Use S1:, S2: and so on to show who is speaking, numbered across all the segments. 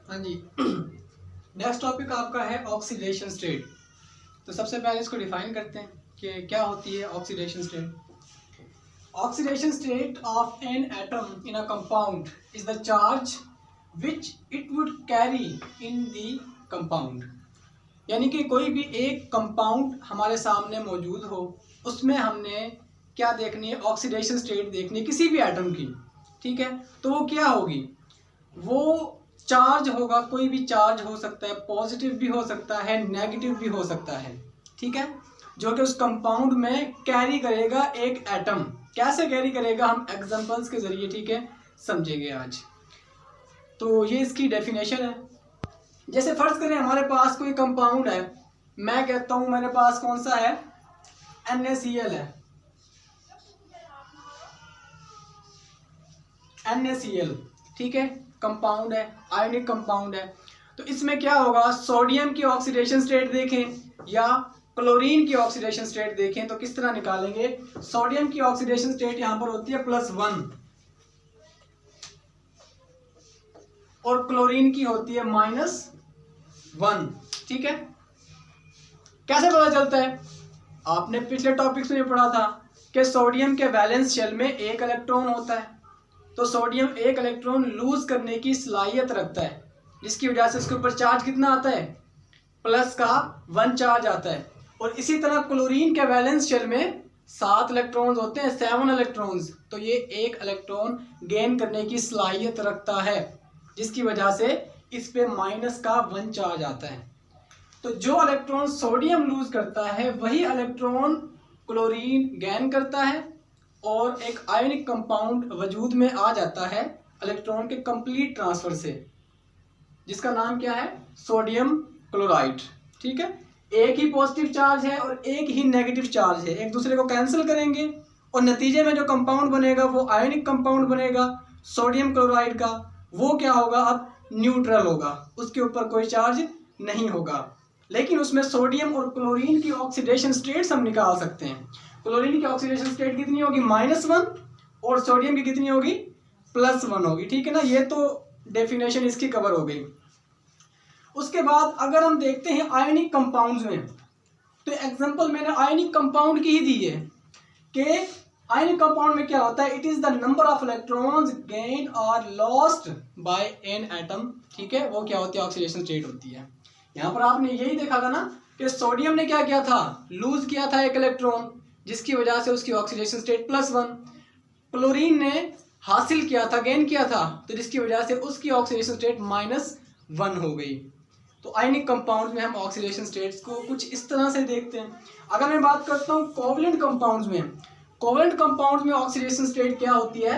S1: हाँ जी, next topic आपका है ऑक्सीडेशन स्टेट। तो सबसे पहले इसको डिफाइन करते हैं कि क्या होती है oxidation state. Oxidation state of an atom in a compound is the charge which it would carry in the compound. यानी कि कोई भी एक कंपाउंड हमारे सामने मौजूद हो, उसमें हमने क्या देखनी है, ऑक्सीडेशन स्टेट देखनी है किसी भी एटम की। ठीक है, तो वो क्या होगी, वो चार्ज होगा, कोई भी चार्ज हो सकता है, पॉजिटिव भी हो सकता है, नेगेटिव भी हो सकता है। ठीक है, जो कि उस कंपाउंड में कैरी करेगा एक एटम। कैसे कैरी करेगा, हम एग्जांपल्स के जरिए ठीक है समझेंगे आज। तो ये इसकी डेफिनेशन है। जैसे फर्ज करें हमारे पास कोई कंपाउंड है, मैं कहता हूं मेरे पास कौन सा है, NaCl है। NaCl ठीक है, कंपाउंड है, आयनिक कंपाउंड है। तो इसमें क्या होगा, सोडियम की ऑक्सीडेशन स्टेट देखें या क्लोरीन की ऑक्सीडेशन स्टेट देखें तो किस तरह निकालेंगे। सोडियम की ऑक्सीडेशन स्टेट यहां पर होती है +1 और क्लोरीन की होती है -1। ठीक है, कैसे पता चलता है, आपने पिछले टॉपिक्स में पढ़ा था कि सोडियम के वैलेंस शेल में एक इलेक्ट्रॉन होता है। तो सोडियम एक इलेक्ट्रॉन लूज करने की सलाहियत रखता है, जिसकी वजह से उसके ऊपर चार्ज कितना आता है, +1 चार्ज आता है। और इसी तरह क्लोरीन के वैलेंस शेल में 7 इलेक्ट्रॉन्स होते हैं, 7 इलेक्ट्रॉन्स। तो ये एक इलेक्ट्रॉन गेन करने की सलाहियत रखता है, जिसकी वजह से इस पे -1 चार्ज आता है। तो जो इलेक्ट्रॉन सोडियम लूज करता है वही इलेक्ट्रॉन क्लोरीन गेन करता है और एक आयनिक कंपाउंड वजूद में आ जाता है इलेक्ट्रॉन के कंप्लीट ट्रांसफर से, जिसका नाम क्या है, सोडियम क्लोराइड। ठीक है, एक ही पॉजिटिव चार्ज है और एक ही नेगेटिव चार्ज है, एक दूसरे को कैंसिल करेंगे और नतीजे में जो कंपाउंड बनेगा वो आयनिक कंपाउंड बनेगा सोडियम क्लोराइड का। वो क्या होगा, अब न्यूट्रल होगा, उसके ऊपर कोई चार्ज नहीं होगा। लेकिन उसमें सोडियम और क्लोरीन की ऑक्सीडेशन स्टेट्स हम निकाल सकते हैं। क्लोरीन की ऑक्सीडेशन स्टेट कितनी होगी, -1 और सोडियम की कितनी होगी, +1 होगी। ठीक है ना, ये तो डेफिनेशन इसकी कवर हो गई। उसके बाद अगर हम देखते हैं आयनिक कंपाउंड्स में, तो एग्जांपल मैंने आयनिक कंपाउंड की ही दी है कि आयनिक कंपाउंड में क्या होता है, it is the number of electrons gained और लॉस्ट बाय एन एटम। ठीक है, वो क्या होती है, ऑक्सीडेशन स्टेट होती है। यहाँ पर आपने यही देखा था ना कि सोडियम ने क्या किया था, लूज किया था एक इलेक्ट्रॉन, जिसकी वजह से उसकी ऑक्सीडेशन स्टेट +1। क्लोरीन ने हासिल किया था, गेन किया था, तो जिसकी वजह से उसकी ऑक्सीडेशन स्टेट -1 हो गई। तो आयनिक कंपाउंड में हम ऑक्सीडेशन स्टेट्स को कुछ इस तरह से देखते हैं। अगर मैं बात करता हूँ कोवलेंट कंपाउंड्स में, कोवलेंट कंपाउंड्स में ऑक्सीडेशन स्टेट क्या होती है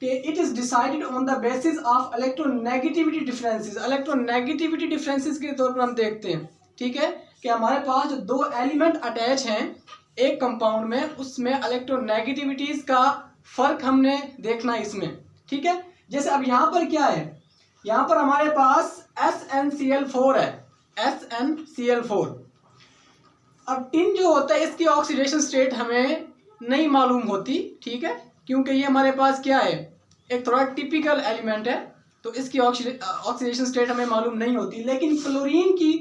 S1: कि it is decided on the basis of electronegativity differences. Electronegativity differences के तौर पर हम देखते हैं, ठीक है, कि हमारे पास जो 2 एलिमेंट अटैच हैं एक कंपाउंड में, उसमें इलेक्ट्रोनेगेटिविटीज का फर्क हमने देखना इसमें। ठीक है, जैसे अब यहाँ पर क्या है, यहाँ पर हमारे पास SnCl4 है, SnCl4। अब टिन जो होता है इसकी ऑक्सीडेशन स्टेट हमें नहीं मालूम होती। ठीक है, क्योंकि ये हमारे पास क्या है, एक थोड़ा टिपिकल एलिमेंट है, तो इसकी ऑक्सीडेशन स्टेट हमें मालूम नहीं होती। लेकिन क्लोरीन की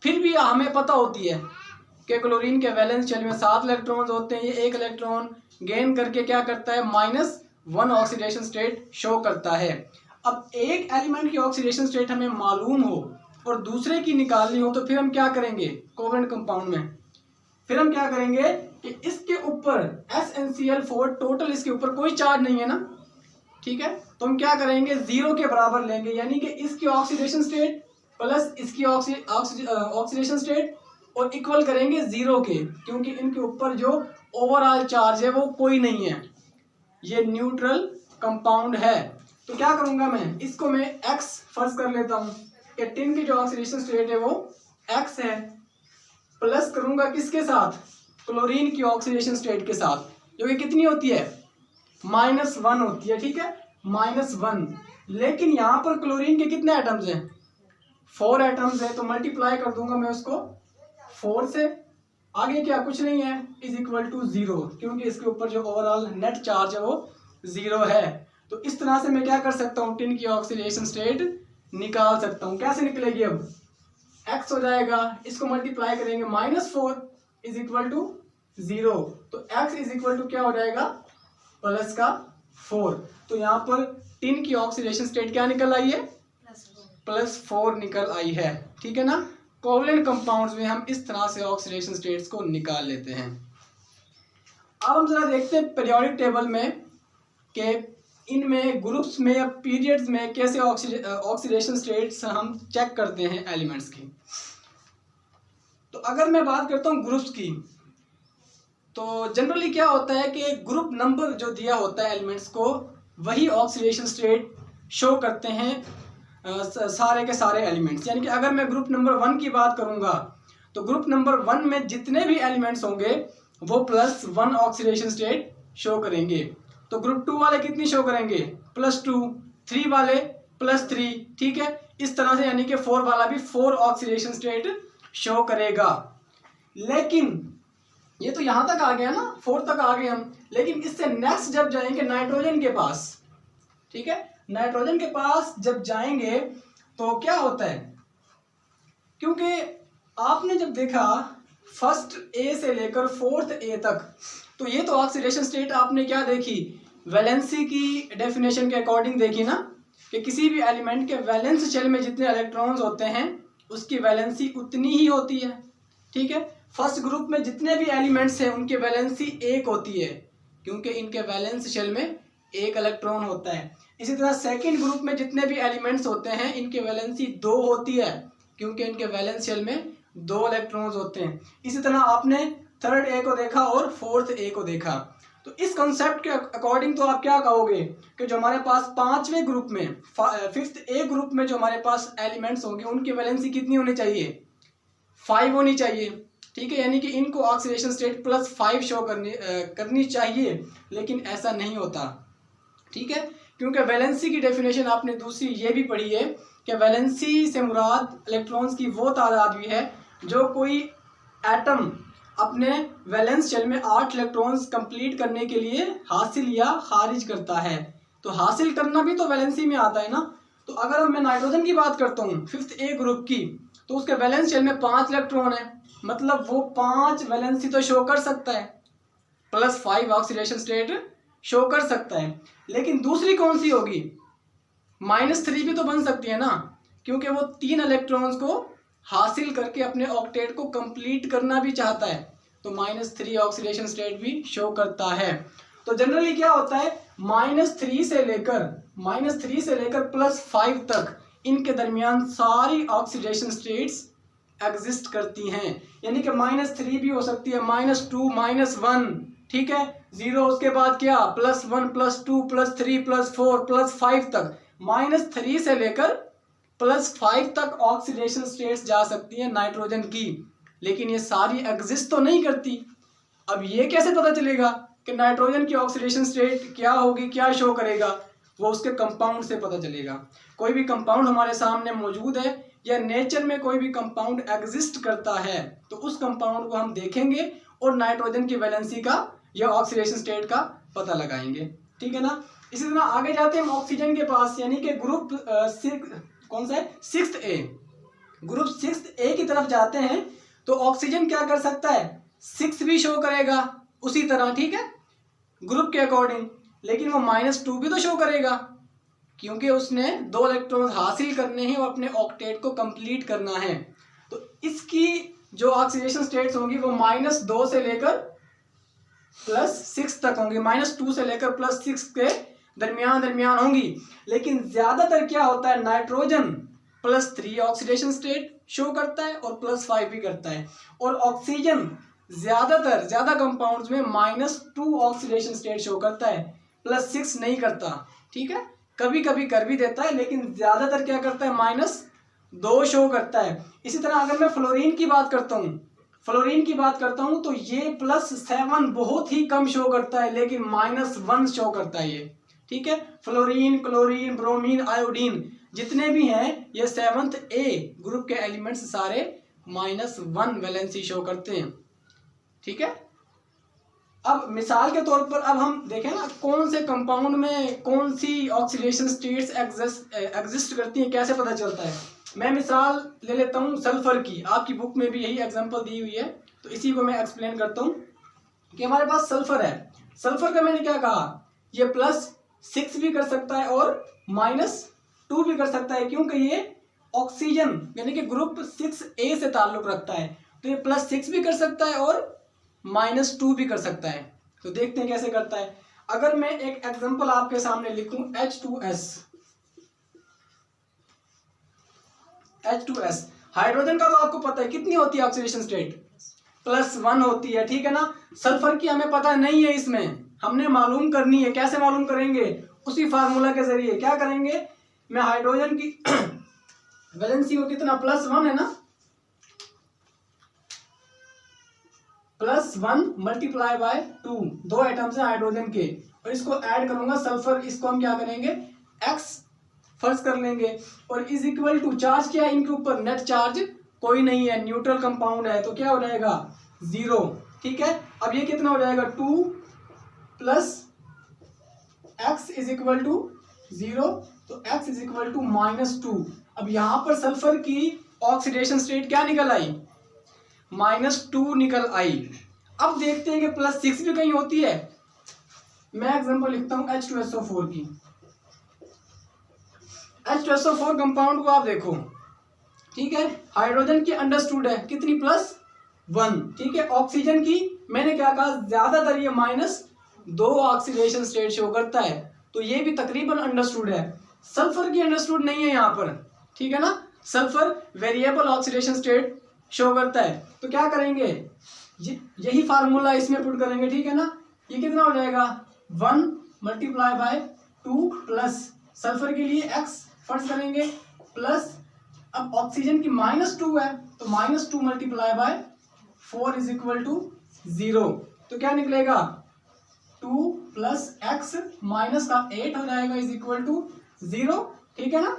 S1: फिर भी हमें पता होती है कि क्लोरीन के वैलेंस शेल में 7 इलेक्ट्रॉन्स होते हैं। ये एक इलेक्ट्रॉन गेन करके क्या करता है, -1 ऑक्सीडेशन स्टेट शो करता है। अब एक एलिमेंट की ऑक्सीडेशन स्टेट हमें मालूम हो और दूसरे की निकालनी हो, तो फिर हम क्या करेंगे, कोवलेंट कंपाउंड में फिर हम क्या करेंगे कि इसके ऊपर SnCl4 टोटल इसके ऊपर कोई चार्ज नहीं है ना। ठीक है, तो हम क्या करेंगे, 0 के बराबर लेंगे, यानी कि इसकी ऑक्सीडेशन स्टेट प्लस इसकी ऑक्सीडेशन स्टेट और इक्वल करेंगे 0 के, क्योंकि इनके ऊपर जो ओवरऑल चार्ज है वो कोई नहीं है, ये न्यूट्रल कंपाउंड है। तो क्या करूंगा मैं, इसको मैं X फर्ज कर लेता हूं कि टिन की जो ऑक्सीडेशन स्टेट है वो X है, प्लस करूंगा किसके साथ, क्लोरीन की ऑक्सीडेशन स्टेट के साथ, जो कि कितनी होती है, -1 होती है। ठीक है, -1। लेकिन यहाँ पर क्लोरीन के कितने एटम्स हैं, 4 एटम्स है, तो मल्टीप्लाई कर दूंगा मैं उसको 4 से, आगे क्या कुछ नहीं है, इज इक्वल टू 0, क्योंकि इसके ऊपर जो ओवरऑल नेट चार्ज है वो 0 है। तो इस तरह से मैं क्या कर सकता हूँ, टिन की ऑक्सीडेशन स्टेट निकाल सकता हूँ। कैसे निकलेगी, अब x हो जाएगा, इसको मल्टीप्लाई करेंगे -4 इज इक्वल टू 0, तो x इज इक्वल टू क्या हो जाएगा, प्लस का 4। तो यहाँ पर टिन की ऑक्सीडेशन स्टेट क्या निकल आई है, +4 निकल आई है। ठीक है ना। कोवलेंट कंपाउंड्स में हम इस तरह से ऑक्सीडेशन स्टेट्स को निकाल लेते हैं। अब हम जरा देखते हैं पीरियोडिक टेबल में कि इनमें ग्रुप्स में या पीरियड्स में कैसे ऑक्सीडेशन स्टेट्स हम चेक करते हैं एलिमेंट्स की। तो अगर मैं बात करता हूँ ग्रुप्स की, तो जनरली क्या होता है कि ग्रुप नंबर जो दिया होता है एलिमेंट्स को, वही ऑक्सीडेशन स्टेट शो करते हैं सारे के सारे एलिमेंट्स। यानी कि अगर मैं ग्रुप नंबर 1 की बात करूंगा तो ग्रुप नंबर 1 में जितने भी एलिमेंट्स होंगे वो +1 ऑक्सीडेशन स्टेट शो करेंगे। तो ग्रुप 2 वाले कितनी शो करेंगे, +2, 3 वाले +3। ठीक है, इस तरह से यानी कि 4 वाला भी 4 ऑक्सीडेशन स्टेट शो करेगा। लेकिन ये तो यहां तक आ गया ना, 4 तक आ गए हम। लेकिन इससे नेक्स्ट जब जाएंगे नाइट्रोजन के पास, ठीक है, नाइट्रोजन के पास जब जाएंगे तो क्या होता है, क्योंकि आपने जब देखा फर्स्ट ए से लेकर 4th ए तक, तो ये तो ऑक्सीडेशन स्टेट आपने क्या देखी, वैलेंसी की डेफिनेशन के अकॉर्डिंग देखी ना, कि किसी भी एलिमेंट के वैलेंस शेल में जितने इलेक्ट्रॉन्स होते हैं उसकी वैलेंसी उतनी ही होती है। ठीक है, फर्स्ट ग्रुप में जितने भी एलिमेंट्स हैं उनकी वैलेंसी 1 होती है, क्योंकि इनके वैलेंस शेल में 1 इलेक्ट्रॉन होता है। इसी तरह सेकेंड ग्रुप में जितने भी एलिमेंट्स होते हैं इनकी वैलेंसी 2 होती है, क्योंकि इनके वैलेंस शेल में 2 इलेक्ट्रॉन्स होते हैं। इसी तरह आपने थर्ड ए को देखा और 4th ए को देखा। तो इस कॉन्सेप्ट के अकॉर्डिंग तो आप क्या कहोगे कि जो हमारे पास 5वें ग्रुप में 5th ए ग्रुप में जो हमारे पास एलिमेंट्स होंगे उनकी वैलेंसी कितनी होनी चाहिए, 5 होनी चाहिए। ठीक है, यानी कि इनको ऑक्सीडेशन स्टेट +5 शो करनी चाहिए, लेकिन ऐसा नहीं होता। ठीक है, क्योंकि वैलेंसी की डेफिनेशन आपने दूसरी ये भी पढ़ी है कि वैलेंसी से मुराद इलेक्ट्रॉन्स की वो तादाद भी है जो कोई एटम अपने वैलेंस शेल में 8 इलेक्ट्रॉन्स कंप्लीट करने के लिए हासिल या खारिज करता है। तो हासिल करना भी तो वैलेंसी में आता है ना। तो अगर मैं नाइट्रोजन की बात करता हूँ 5th ए ग्रुप की, तो उसके वैलेंस शेल में 5 इलेक्ट्रॉन है, मतलब वो 5 वैलेंसी तो शो कर सकता है, +5 ऑक्सीडेशन स्टेट शो कर सकता है। लेकिन दूसरी कौन सी होगी, -3 भी तो बन सकती है ना, क्योंकि वो 3 इलेक्ट्रॉन्स को हासिल करके अपने ऑक्टेट को कंप्लीट करना भी चाहता है, तो -3 ऑक्सीडेशन स्टेट भी शो करता है। तो जनरली क्या होता है, -3 से लेकर +5 तक इनके दरमियान सारी ऑक्सीडेशन स्टेट्स एग्जिस्ट करती हैं। यानी कि -3 भी हो सकती है, -2, -1, ठीक है, 0, उसके बाद क्या +1, +2, +3, +4, +5 तक, -3 से लेकर +5 तक ऑक्सीडेशन स्टेट्स जा सकती हैं नाइट्रोजन की। लेकिन ये सारी एग्जिस्ट तो नहीं करती। अब ये कैसे पता चलेगा कि नाइट्रोजन की ऑक्सीडेशन स्टेट क्या होगी, क्या शो करेगा, वो उसके कंपाउंड से पता चलेगा। कोई भी कंपाउंड हमारे सामने मौजूद है या नेचर में कोई भी कंपाउंड एग्जिस्ट करता है तो उस कंपाउंड को हम देखेंगे और नाइट्रोजन की वैलेंसी का या ऑक्सीडेशन स्टेट का पता लगाएंगे। ठीक है ना। इसी तरह आगे जाते हैं हम ऑक्सीजन के पास, यानी कि ग्रुप कौन सा है, 6th ए। ग्रुप 6th ए की तरफ जाते हैं तो ऑक्सीजन क्या कर सकता है, 6 भी शो करेगा उसी तरह, ठीक है, ग्रुप के अकॉर्डिंग। लेकिन वो -2 भी तो शो करेगा, क्योंकि उसने 2 इलेक्ट्रॉन हासिल करने हैं और अपने ऑक्टेट को कंप्लीट करना है। तो इसकी जो ऑक्सीडेशन स्टेट्स होंगी वो -2 से लेकर +6 तक होंगी, -2 से लेकर +6 के दरमियान होंगी। लेकिन ज्यादातर क्या होता है, नाइट्रोजन +3 ऑक्सीडेशन स्टेट शो करता है और +5 भी करता है, और ऑक्सीजन ज्यादा कंपाउंड्स में -2 ऑक्सीडेशन स्टेट शो करता है, +6 नहीं करता। ठीक है, कभी कभी कर भी देता है, लेकिन ज्यादातर क्या करता है, -2 शो करता है। इसी तरह अगर मैं फ्लोरीन की बात करता हूँ तो ये +7 बहुत ही कम शो करता है, लेकिन -1 शो करता है ये। ठीक है, फ्लोरीन, क्लोरीन, ब्रोमीन, आयोडीन जितने भी हैं ये 7th ए ग्रुप के एलिमेंट्स सारे -1 वैलेंसी शो करते हैं। ठीक है, अब मिसाल के तौर पर अब हम देखें ना कौन से कंपाउंड में कौन सी ऑक्सीडेशन स्टेट्स एग्जिस्ट करती हैं, कैसे पता चलता है। मैं मिसाल ले लेता हूँ सल्फर की, आपकी बुक में भी यही एग्जांपल दी हुई है, तो इसी को मैं एक्सप्लेन करता हूँ कि हमारे पास सल्फर है। सल्फर का मैंने क्या कहा, ये +6 भी कर सकता है और -2 भी कर सकता है, क्योंकि ये ऑक्सीजन यानी कि ग्रुप 6A से ताल्लुक रखता है, तो ये +6 भी कर सकता है और -2 भी कर सकता है। तो देखते हैं कैसे करता है। अगर मैं एक एग्जांपल आपके सामने लिखूं H2S, हाइड्रोजन का तो आपको पता है कितनी होती है ऑक्सीडेशन स्टेट, +1 होती है, ठीक है ना। सल्फर की हमें पता नहीं है, इसमें हमने मालूम करनी है। कैसे मालूम करेंगे, उसी फार्मूला के जरिए। क्या करेंगे, मैं हाइड्रोजन की वैलेंसी को कितना +1 है ना, +1 × 2, 2 एटम्स हैं हाइड्रोजन के, और इसको ऐड करूंगा सल्फर, इसको हम क्या करेंगे x फर्स्ट कर लेंगे, और इज इक्वल टू चार्ज क्या है इनके ऊपर, नेट चार्ज कोई नहीं है, न्यूट्रल कंपाउंड है, तो क्या हो जाएगा 0, ठीक है। अब ये कितना हो जाएगा 2 + x इज इक्वल टू 0, तो x इज इक्वल टू -2। अब यहां पर सल्फर की ऑक्सीडेशन स्टेट क्या निकल आई, -2 निकल आई। अब देखते हैं कि +6 भी कहीं होती है। मैं एग्जांपल लिखता हूं H2SO4 की। H2SO4 कंपाउंड को आप देखो, ठीक है, हाइड्रोजन की अंडरस्टूड है कितनी +1, ठीक है। ऑक्सीजन की मैंने क्या कहा, ज्यादातर ये -2 ऑक्सीडेशन स्टेट शो करता है, तो ये भी तकरीबन अंडरस्टूड है। सल्फर की अंडरस्टूड नहीं है यहाँ पर, ठीक है ना। Sulphur variable oxidation state show करता है, तो क्या करेंगे, यही फार्मूला इसमें पुट करेंगे, ठीक है ना। ये कितना हो जाएगा 1 × 2 प्लस सल्फर के लिए x फर्स्ट करेंगे प्लस, अब ऑक्सीजन की -2 है, तो -2 × 4 इज इक्वल टू 0, तो क्या निकलेगा 2 + x माइनस का 8 हो जाएगा इज इक्वल टू 0, ठीक है ना।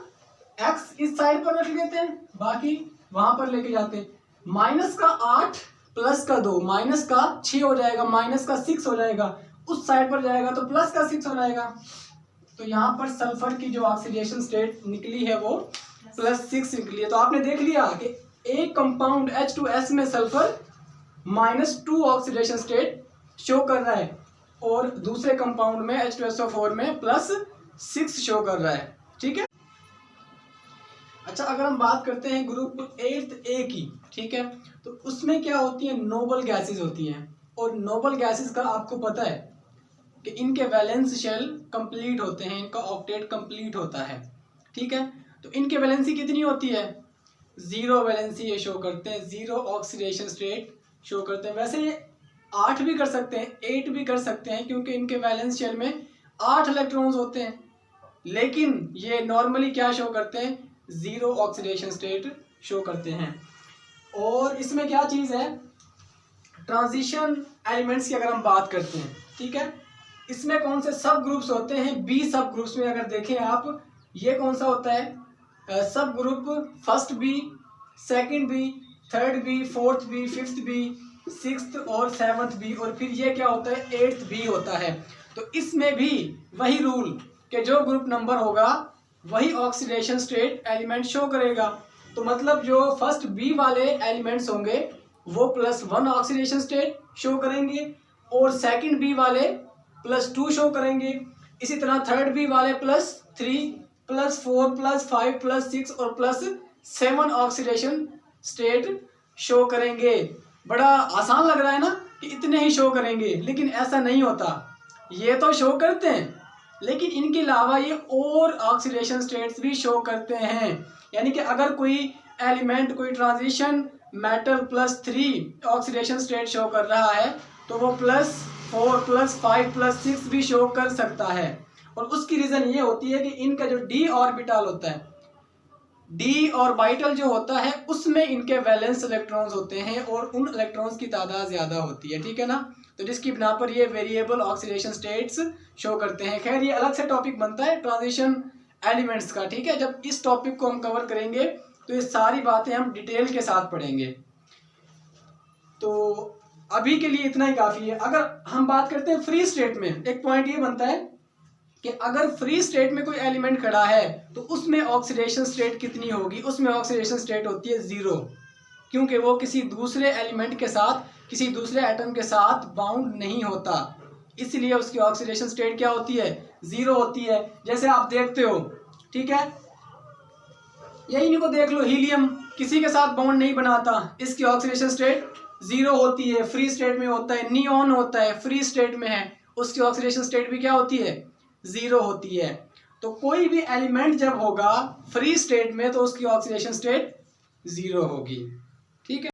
S1: x इस साइड पर रख लेते हैं, बाकी वहां पर लेके जाते हैं। -8 + का 2 -6 हो जाएगा, -6 हो जाएगा, उस साइड पर जाएगा तो +6 हो जाएगा। तो यहाँ पर सल्फर की जो ऑक्सीडेशन स्टेट निकली है वो +6 निकली है। तो आपने देख लिया कि एक कंपाउंड H2S में सल्फर -2 ऑक्सीडेशन स्टेट शो कर रहा है, और दूसरे कंपाउंड में H2SO4 में +6 शो कर रहा है, ठीक है। अच्छा, अगर हम बात करते हैं ग्रुप 8A की, ठीक है, तो उसमें क्या होती है, नोबल गैसेस होती हैं, और नोबल गैसेस का आपको पता है कि इनके वैलेंस शेल कंप्लीट होते हैं, इनका ऑक्टेट कंप्लीट होता है, ठीक है। तो इनके वैलेंसी कितनी होती है, 0 वैलेंसी ये शो करते हैं, 0 ऑक्सीडेशन स्टेट शो करते हैं। वैसे ये 8 भी कर सकते हैं, 8 भी कर सकते हैं, क्योंकि इनके वैलेंस शेल में 8 इलेक्ट्रॉन्स होते हैं, लेकिन ये नॉर्मली क्या शो करते हैं, 0 ऑक्सीडेशन स्टेट शो करते हैं। और इसमें क्या चीज़ है, ट्रांजिशन एलिमेंट्स की अगर हम बात करते हैं, ठीक है, इसमें कौन से सब ग्रुप्स होते हैं, बी सब ग्रुप्स में अगर देखें आप, ये कौन सा होता है सब group, first B, second B, third B, fourth B, fifth B, sixth और सेवन्थ बी, और फिर ये क्या होता है 8th बी होता है। तो इसमें भी वही रूल कि जो ग्रुप नंबर होगा वही ऑक्सीडेशन स्टेट एलिमेंट शो करेगा। तो मतलब जो फर्स्ट बी वाले एलिमेंट्स होंगे वो +1 ऑक्सीडेशन स्टेट शो करेंगे, और सेकंड बी वाले +2 शो करेंगे। इसी तरह थर्ड बी वाले +3, +4, +5, +6 और +7 ऑक्सीडेशन स्टेट शो करेंगे। बड़ा आसान लग रहा है ना कि इतने ही शो करेंगे, लेकिन ऐसा नहीं होता। ये तो शो करते हैं, लेकिन इनके अलावा ये और ऑक्सीडेशन स्टेट्स भी शो करते हैं। यानी कि अगर कोई एलिमेंट, कोई transition metal +3 oxidation state show कर रहा है, तो वो +4, +5, +6 भी शो कर सकता है। और उसकी रीज़न ये होती है कि इनका जो d ऑर्बिटल होता है, d ऑर्बिटल जो होता है, उसमें इनके वैलेंस इलेक्ट्रॉन्स होते हैं, और उन इलेक्ट्रॉन्स की तादाद ज़्यादा होती है, ठीक है ना। तो जिसकी बिना पर ये वेरिएबल ऑक्सीडेशन स्टेट्स शो करते हैं। खैर, ये अलग से टॉपिक बनता है ट्रांजिशन एलिमेंट्स का, ठीक है। जब इस टॉपिक को हम कवर करेंगे तो ये सारी बातें हम डिटेल के साथ पढ़ेंगे। तो अभी के लिए इतना ही काफ़ी है। अगर हम बात करते हैं फ्री स्टेट में, एक पॉइंट ये बनता है कि अगर फ्री स्टेट में कोई एलिमेंट खड़ा है तो उसमें ऑक्सीडेशन स्टेट कितनी होगी? उसमें ऑक्सीडेशन स्टेट होती है 0, क्योंकि वो किसी दूसरे एलिमेंट के साथ, किसी दूसरे एटम के साथ बाउंड नहीं होता, इसलिए उसकी ऑक्सीडेशन स्टेट क्या होती है? 0 होती है। जैसे आप देखते हो, ठीक है, यही को देख लो, हीलियम किसी के साथ बॉन्ड नहीं बनाता, इसकी ऑक्सीडेशन स्टेट 0 होती है, फ्री स्टेट में होता है। नियॉन होता है, फ्री स्टेट में है, उसकी ऑक्सीडेशन स्टेट भी क्या होती है? 0 होती है। तो कोई भी एलिमेंट जब होगा फ्री स्टेट में तो उसकी ऑक्सीडेशन स्टेट 0 होगी। ठीक है।